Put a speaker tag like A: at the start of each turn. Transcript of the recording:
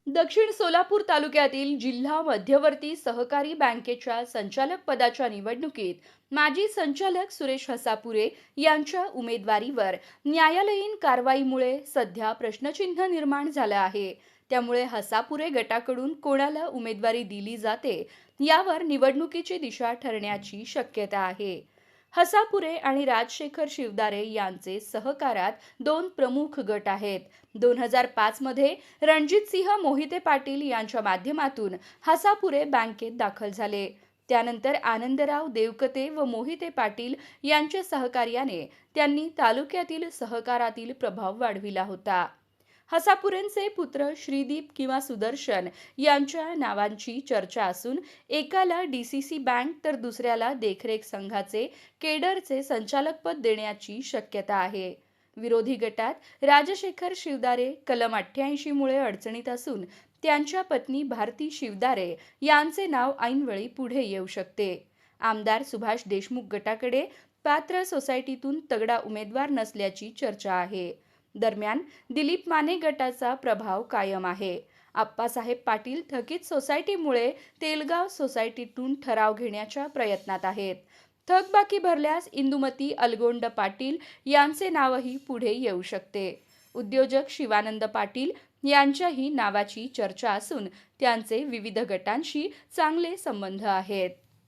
A: दक्षिण सोलापूर तालुक्यातील जिल्हा मध्यवर्ती सहकारी बँकेच्या संचालक पदाच्या निवडणुकीत माजी संचालक सुरेश हसापुरे यांच्या उमेदवारीवर न्यायालयीन कारवाईमुळे सध्या प्रश्नचिन्ह निर्माण झालं आहे. त्यामुळे हसापुरे गटाकडून कोणाला उमेदवारी दिली जाते यावर निवडणुकीची दिशा ठरण्याची शक्यता आहे. हसापुरे आणि राजशेखर शिवदारे यांचे सहकारात दोन प्रमुख गट आहेत. 2005 मध्ये रणजितसिंह मोहिते पाटील यांच्या माध्यमातून हसापुरे बँकेत दाखल झाले. त्यानंतर आनंदराव देवकते व मोहिते पाटील यांच्या सहकार्याने त्यांनी तालुक्यातील सहकारातील प्रभाव वाढविला होता. हसापुरेंचे पुत्र श्रीदीप किंवा सुदर्शन यांच्या नावांची चर्चा असून एकाला डीसीसी बँक तर दुसऱ्याला देखरेख संघाचे केडरचे संचालकपद देण्याची शक्यता आहे. विरोधी गटात राजशेखर शिवदारे कलम 88 मुळे अडचणीत असून त्यांच्या पत्नी भारती शिवदारे यांचे नाव ऐनवेळी पुढे येऊ शकते. आमदार सुभाष देशमुख गटाकडे पात्र सोसायटीतून तगडा उमेदवार नसल्याची चर्चा आहे. दरम्यान दिलीप माने गटाचा प्रभाव कायम आहे. आप्पासाहेब पाटील थकीत सोसायटीमुळे तेलगाव सोसायटीतून ठराव घेण्याच्या प्रयत्नात आहेत. थकबाकी भरल्यास इंदुमती अलगोंड पाटील यांचे नावही पुढे येऊ शकते. उद्योजक शिवानंद पाटील यांच्याही नावाची चर्चा असून त्यांचे विविध गटांशी चांगले संबंध आहेत.